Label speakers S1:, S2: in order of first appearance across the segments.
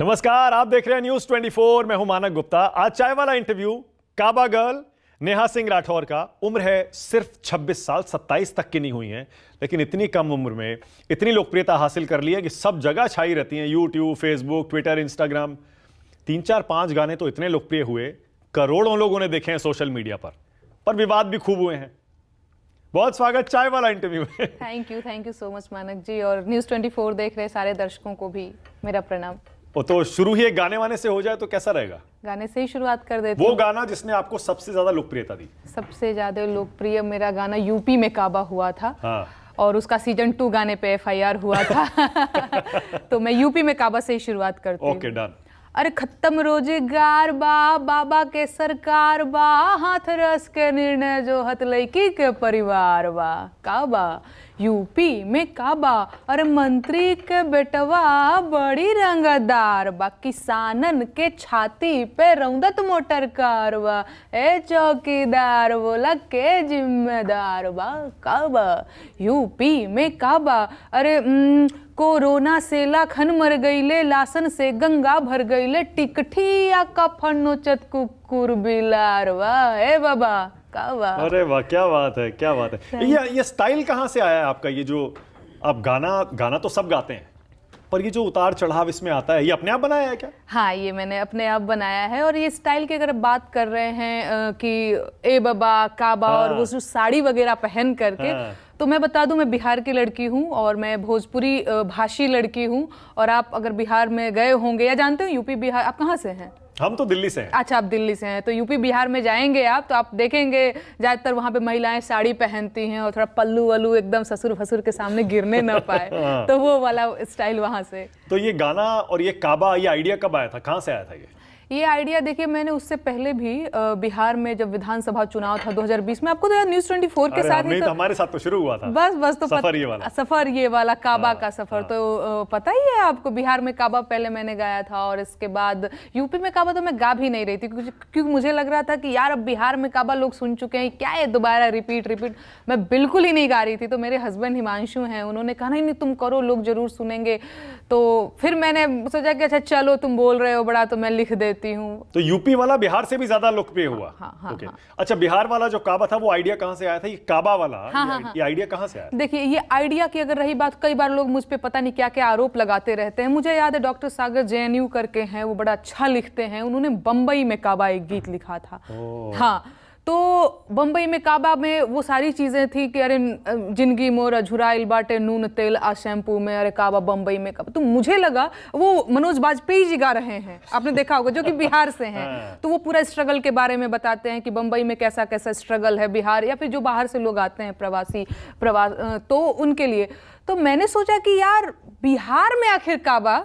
S1: नमस्कार, आप देख रहे हैं न्यूज 24। मैं हूं मानक गुप्ता। आज चाय वाला इंटरव्यू काबा गर्ल नेहा सिंह राठौर का। उम्र है सिर्फ 26 साल, 27 तक की नहीं हुई हैं, लेकिन इतनी कम उम्र में इतनी लोकप्रियता हासिल कर ली है कि सब जगह छाई रहती हैं। YouTube, Facebook, Twitter, Instagram. 3, 4, 5 गाने तो इतने लोकप्रिय हुए, करोड़ों लोगों ने देखे हैं सोशल मीडिया पर विवाद भी खूब हुए हैं। बहुत स्वागत चाय वाला इंटरव्यू में।
S2: थैंक यू सो मच मानक जी, और न्यूज़ 24 देख रहे सारे दर्शकों को भी मेरा प्रणाम।
S1: तो शुरू ही एक गाने वाने से हो जाए तो कैसा रहेगा?
S2: गाने से ही शुरुआत कर देते।
S1: वो गाना जिसने आपको सबसे ज्यादा लोकप्रियता दी।
S2: सबसे ज्यादा लोकप्रिय मेरा गाना यूपी में काबा हुआ था।
S1: हाँ।
S2: और उसका सीजन 2 गाने पे FIR हुआ था। तो मैं यूपी में काबा से ही शुरुआत करती हूँ।
S1: Okay, done.
S2: अरे खत्म रोजगार बा, बाबा के सरकार बा, हाथ रस के निर्णय जो हत लड़की के परिवार बा। काबा यूपी में काबा, अरे मंत्री के बेटवा बड़ी रंगदार बा, किसानन के छाती पे रौदत मोटर कार बा, ए चौकीदार बोला के जिम्मेदार बा। काबा यूपी में काबा, अरे कोरोना से लाखन मर गईले, लासन से गंगा भर गईले, टिकठिया का फन्नोचत कुकुर बिलार बा। ए बाबा काबा।
S1: अरे वाह, क्या बात है, क्या बात है। ये स्टाइल कहाँ से आया है आपका? ये जो आप गाना तो सब गाते हैं, पर ये जो उतार चढ़ाव इसमें आता है, ये अपने आप बनाया है क्या?
S2: हाँ, ये मैंने अपने आप बनाया है। और ये स्टाइल की अगर बात कर रहे हैं कि ए बाबा काबा, हाँ। और वो जो साड़ी वगैरह पहन करके, हाँ। तो मैं बता दूं, मैं बिहार की लड़की हूं और मैं भोजपुरी भाषी लड़की हूं। और आप अगर बिहार में गए होंगे या जानते हो यूपी बिहार, आप कहाँ से हैं?
S1: हम तो दिल्ली से हैं।
S2: अच्छा, आप दिल्ली से हैं, तो यूपी बिहार में जाएंगे आप तो आप देखेंगे ज्यादातर वहाँ पे महिलाएं साड़ी पहनती हैं और थोड़ा पल्लू वल्लू एकदम ससुर फसुर के सामने गिरने न पाए। तो वो वाला स्टाइल वहाँ से।
S1: तो ये गाना और ये काबा, ये आइडिया कब आया था, कहाँ से आया था
S2: ये आइडिया? देखिए, मैंने उससे पहले भी बिहार में जब विधानसभा चुनाव था 2020 में, आपको तो यार न्यूज़ 24 के साथ ही
S1: तो हमारे साथ तो शुरू हुआ था।
S2: बस तो सफर ये वाला काबा का सफर।
S1: हाँ।
S2: तो पता ही है आपको, बिहार में काबा पहले मैंने गाया था और इसके बाद यूपी में काबा तो मैं गा भी नहीं रही थी, क्योंकि मुझे लग रहा था कि यार अब बिहार में काबा लोग सुन चुके हैं, क्या है दोबारा रिपीट। मैं बिल्कुल ही नहीं गा रही थी। तो मेरे हस्बैंड हिमांशु हैं, उन्होंने कहा नहीं तुम करो, लोग जरूर सुनेंगे। तो फिर मैंने सोचा कि अच्छा चलो तुम बोल रहे हो बड़ा, तो मैं लिख देती हूँ।
S1: तो यूपी वाला बिहार से भी ज्यादा लोकप्रिय हुआ।
S2: हाँ।
S1: अच्छा, बिहार वाला जो काबा था वो आइडिया कहाँ से आया था? ये काबा वाला ये आइडिया कहाँ से आया?
S2: देखिए, ये आइडिया की अगर रही बात, कई बार लोग मुझ पे पता नहीं क्या क्या आरोप लगाते रहते हैं। मुझे याद है डॉक्टर सागर JNU करके हैं, वो बड़ा अच्छा लिखते हैं, उन्होंने बम्बई में काबा एक गीत लिखा था। हाँ, तो बम्बई में काबा में वो सारी चीजें थी कि अरे जिंदगी मोर अझुराइल बाटे नून तेल आ शैम्पू में, अरे काबा बम्बई में काबा। तो मुझे लगा वो मनोज बाजपेयी जी गा रहे हैं, आपने देखा होगा, जो कि बिहार से हैं। तो वो पूरा स्ट्रगल के बारे में बताते हैं कि बम्बई में कैसा कैसा स्ट्रगल है बिहार, या फिर जो बाहर से लोग आते हैं प्रवास तो उनके लिए। तो मैंने सोचा कि यार बिहार में आखिर काबा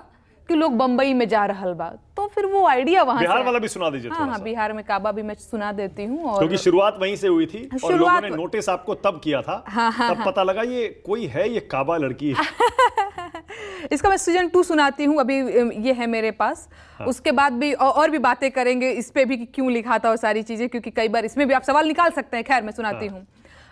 S2: कि लोग बम्बई में जा रहल बा, तो फिर वो आइडिया वहां
S1: बिहार वाला भी सुना दीजिए।
S2: हाँ, बिहार में काबा भी मैं सुना देती हूँ। और
S1: क्योंकि शुरुआत वहीं से हुई थी और लोगों ने नोटिस आपको तब किया था। तब पता लगा ये कोई है, ये काबा लड़की है।
S2: इसका मैं सीजन 2 सुनाती हूँ, अभी ये है मेरे पास। उसके बाद भी और भी बातें करेंगे इस पे भी कि क्यों लिखा था और सारी चीजें, क्योंकि कई बार इसमें भी आप सवाल निकाल सकते हैं। खैर, मैं सुनाती हूँ।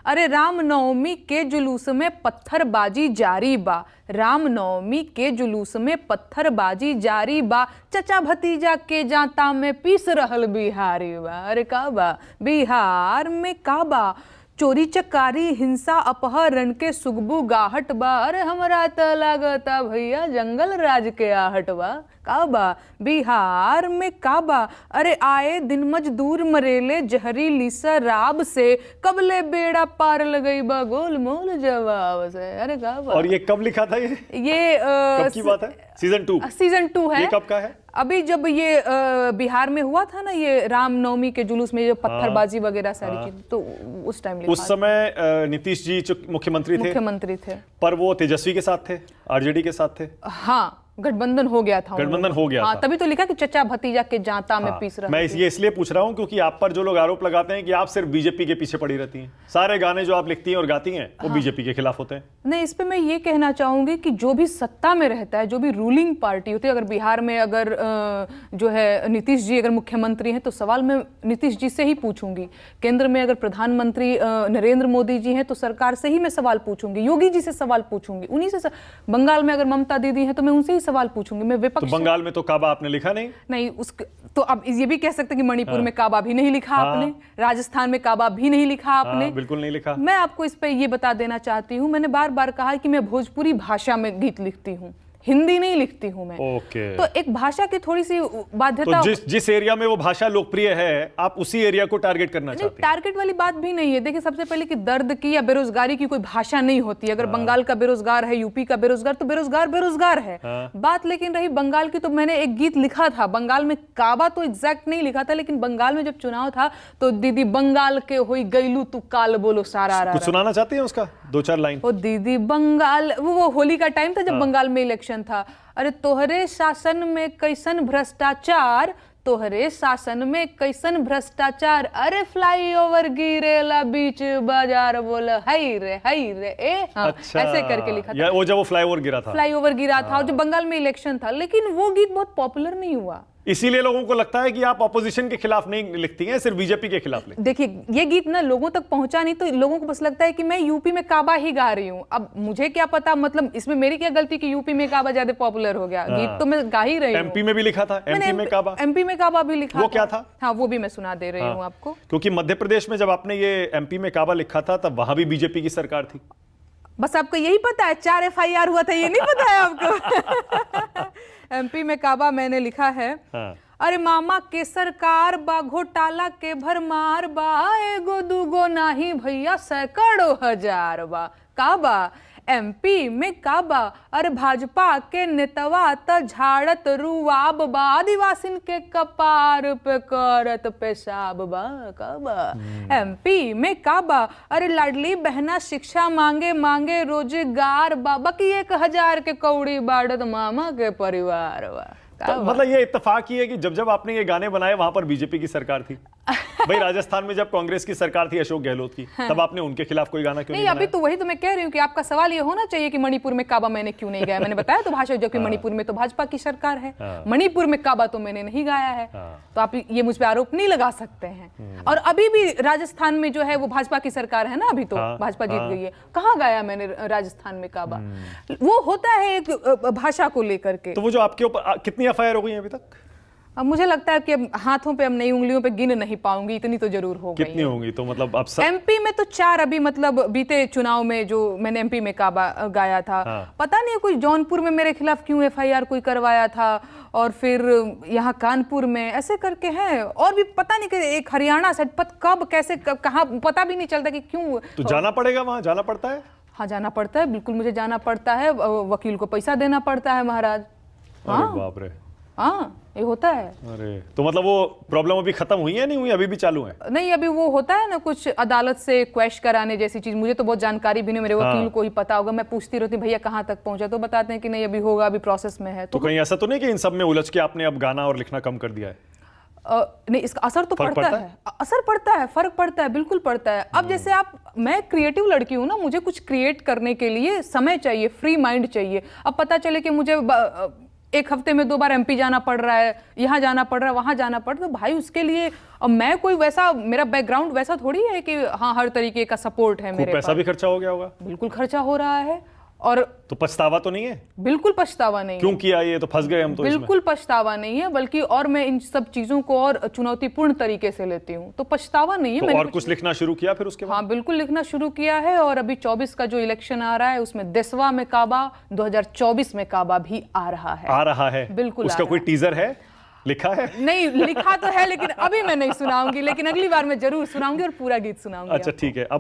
S2: अरे रामनवमी के जुलूस में पत्थरबाजी जारी बा, रामनवमी के जुलूस में पत्थरबाजी जारी बा, चचा भतीजा के जाता में पीस रहल बिहारी बा। अरे काबा बिहार में काबा, चोरी चकारी हिंसा अपहरण के सुगबू गाहट बा, अरे हमरा त लागता भैया जंगल राज के आहट बा। काबा बिहार में काबा, अरे आए दिन मजदूर मरेले जहरीली शराब से, कबले बेड़ा पार लगई बा गोलमोल जवाब से। अरे काबा।
S1: और ये कब लिखा था? ये कब की बात है? सीजन 2 है। ये कब का है?
S2: अभी जब ये बिहार में हुआ था ना, ये रामनवमी के जुलूस में जो पत्थरबाजी वगैरह सारी चीज, तो उस टाइम
S1: उस समय नीतीश जी जो मुख्यमंत्री थे, पर वो तेजस्वी के साथ थे, RJD के साथ थे।
S2: हाँ, गठबंधन हो गया था।
S1: हाँ,
S2: तभी तो लिखा कि चचा भतीजा के जाता में पीस रहा।
S1: मैं ये इसलिए पूछ रहा हूँ क्योंकि आप पर जो लोग आरोप लगाते हैं कि आप सिर्फ बीजेपी के पीछे पड़ी रहती हैं, सारे गाने जो आप लिखती हैं और गाती हैं वो बीजेपी के खिलाफ होते हैं।
S2: नहीं, इस पे मैं ये कहना चाहूंगी कि जो भी सत्ता में रहता है, जो भी रूलिंग पार्टी होती है, अगर बिहार में अगर जो है नीतीश जी अगर मुख्यमंत्री हैं, तो सवाल मैं नीतीश जी से ही पूछूंगी। केंद्र में अगर प्रधानमंत्री नरेंद्र मोदी जी हैं, तो सरकार से ही मैं सवाल पूछूंगी, योगी जी से सवाल पूछूंगी, उन्हीं से। बंगाल में अगर ममता दीदी हैं, तो मैं उनसे ही सवाल पूछूंगी, मैं
S1: तो
S2: विपक्ष
S1: बंगाल में तो काबा आपने लिखा नहीं?
S2: नहीं उस तो अब ये भी कह सकते हैं कि मणिपुर में काबा भी नहीं लिखा आपने, राजस्थान में काबा भी नहीं लिखा आपने।
S1: बिल्कुल नहीं लिखा।
S2: मैं आपको इस पे ये बता देना चाहती हूँ, मैंने बार बार कहा है कि मैं भोजपुरी भाषा में गीत लिखती हूँ, हिंदी नहीं लिखती हूँ मैं।
S1: ओके।
S2: तो एक भाषा की थोड़ी सी बाध्यता,
S1: तो जिस एरिया में वो भाषा लोकप्रिय है, आप उसी एरिया को टारगेट करना चाहते हैं?
S2: टारगेट वाली बात भी नहीं है। देखिए, सबसे पहले कि दर्द की या बेरोजगारी की कोई भाषा नहीं होती। अगर बंगाल का बेरोजगार है, यूपी का बेरोजगार, तो बेरोजगार बेरोजगार है। बात लेकिन रही बंगाल की, तो मैंने एक गीत लिखा था बंगाल में, काबा तो एग्जैक्ट नहीं लिखा था, लेकिन बंगाल में जब चुनाव था तो दीदी बंगाल के होई गईलू तू काल बोलो सारा।
S1: कुछ सुनाना चाहते हैं उसका 2-4 लाइन?
S2: ओ दीदी बंगाल, वो होली का टाइम था जब बंगाल में इलेक्शन था। अरे तोहरे शासन में कैसन भ्रष्टाचार, तोहरे शासन में कैसन भ्रष्टाचार, अरे फ्लाईओवर गिरेला बीच बाजार, बोला हाय रे ए। हाँ,
S1: अच्छा,
S2: ऐसे करके लिखा था।
S1: वो जब वो फ्लाईओवर गिरा था,
S2: फ्लाईओवर गिरा था, और जो बंगाल में इलेक्शन था, लेकिन वो गीत बहुत पॉपुलर नहीं हुआ।
S1: इसीलिए लोगों को लगता है कि आप ऑपोजिशन के खिलाफ नहीं लिखती हैं, सिर्फ बीजेपी के खिलाफ लिखती हैं।
S2: देखिए, ये गीत ना लोगों तक पहुंचा नहीं, तो लोगों को बस लगता है कि मैं यूपी में काबा ही गा रही हूँ। अब मुझे क्या पता, मतलब इसमें मेरी क्या गलती कि यूपी में काबा ज्यादा पॉपुलर हो गया। गीत तो मैं गा ही रही हूँ।
S1: एमपी में भी लिखा था, एमपी में काबा,
S2: एमपी में काबा भी लिखा
S1: वो क्या था?
S2: हाँ, वो भी मैं सुना दे रही हूँ आपको।
S1: क्योंकि मध्य प्रदेश में जब आपने ये एमपी में काबा लिखा था, तब वहां भी बीजेपी की सरकार थी।
S2: बस आपको यही पता है 4 FIR हुआ था, ये नहीं पता है आपको? एमपी में काबा मैंने लिखा है। अरे मामा के सरकार बा, घोटाला के भरमार बा, एगो दूगो नाही भैया सैकड़ों हजार बा। काबा एमपी में काबा, अरे भाजपा के नेतवा त झाड़त रुआब बा, आदिवासिन के कपार पे करत पेशाब बा। काबा एमपी में काबा, अरे लाडली बहना शिक्षा मांगे मांगे रोजगार बा, बाकी 1000 के कौड़ी बाड़त मामा के परिवार बा।
S1: तो मतलब ये इत्तेफाक ही है कि जब जब आपने ये गाने बनाए वहां पर बीजेपी की सरकार थी। भाई राजस्थान में जब कांग्रेस की सरकार थी अशोक गहलोत की, तब आपने उनके खिलाफ कोई गाना क्यों नहीं
S2: अभी तो वही तो मैं कह रही हूँ कि आपका सवाल ये होना चाहिए कि मणिपुर में काबा मैंने क्यों नहीं गाया। मैंने बताया तो भाषा, जो कि मणिपुर में तो भाजपा की सरकार है, मणिपुर में काबा तो मैंने नहीं गाया है। तो आप ये मुझ पर आरोप नहीं लगा सकते हैं। और अभी भी राजस्थान में जो है वो भाजपा की सरकार है ना, अभी तो भाजपा जीत गई है। कहाँ गाया मैंने राजस्थान में काबा? वो होता है एक भाषा को लेकर के।
S1: तो वो जो आपके ऊपर कितनी FIR हो गई अभी तक?
S2: अब मुझे लगता है कि अब हाथों पे, अब नई उंगलियों पे गिन नहीं पाऊंगी, इतनी तो जरूर हो गई।
S1: कितनी होंगी? तो मतलब अब
S2: एमपी में तो 4 अभी, मतलब बीते चुनाव में जो मैंने एमपी में काबा गाया था। पता नहीं कोई जौनपुर में मेरे खिलाफ क्यों FIR कोई करवाया था, और फिर यहाँ कानपुर में, ऐसे करके हैं। और भी पता नहीं कि एक हरियाणा से कब कैसे कहाँ पता भी नहीं चलता कि क्यों।
S1: तो जाना पड़ेगा, वहां जाना पड़ता है?
S2: हाँ, जाना पड़ता है, बिल्कुल मुझे जाना पड़ता है। वकील को पैसा देना पड़ता है महाराज।
S1: अरे बाप रे।
S2: हाँ, ये होता है।
S1: अरे तो मतलब वो प्रॉब्लम अभी खत्म हुई है, नहीं हुई, अभी भी चालू है?
S2: नहीं, अभी वो होता है ना कुछ अदालत से क्वेश कराने जैसी चीज। मुझे तो बहुत जानकारी भी नहीं, मेरे वकील को ही पता होगा। मैं पूछती रहती भैया कहाँ तक पहुंचा, तो बताते हैं कि नहीं अभी होगा, अभी प्रोसेस में है।
S1: तो कहीं ऐसा तो नहीं कि इन सब में उलझ के आपने अब गाना और लिखना कम कर दिया है?
S2: नहीं, इसका असर तो पड़ता है। असर पड़ता है, फर्क पड़ता है, बिल्कुल पड़ता है। अब जैसे मैं क्रिएटिव लड़की हूँ ना, मुझे कुछ क्रिएट करने के लिए समय चाहिए, फ्री माइंड चाहिए। अब पता चले कि मुझे 1 हफ्ते में 2 बार एमपी जाना पड़ रहा है, यहाँ जाना पड़ रहा है, वहां जाना पड़ रहा है, तो भाई उसके लिए अब मैं कोई वैसा, मेरा बैकग्राउंड वैसा थोड़ी है कि हाँ हर तरीके का सपोर्ट है मेरे पास।
S1: पैसा भी खर्चा हो गया होगा?
S2: बिल्कुल खर्चा हो रहा है। और
S1: तो पछतावा तो नहीं है?
S2: बिल्कुल पछतावा नहीं।
S1: क्यों किया ये, तो फंस गए हम तो
S2: बिल्कुल पछतावा नहीं है, बल्कि और मैं इन सब चीजों को और चुनौतीपूर्ण तरीके से लेती हूँ, तो पछतावा नहीं है।
S1: तो
S2: मैंने
S1: और कुछ लिखना शुरू किया फिर उसके बाद?
S2: हाँ, बिल्कुल लिखना शुरू किया है। और अभी 24 का जो इलेक्शन आ रहा है उसमें 10वां में काबा, 2024 में काबा भी आ रहा है। बिल्कुल।
S1: उसका कोई टीजर है, लिखा है?
S2: नहीं, लिखा तो है, लेकिन अभी मैं नहीं सुनाऊंगी, लेकिन अगली बार मैं जरूर सुनाऊंगी और पूरा गीत सुनाऊंगी।
S1: अच्छा, ठीक है।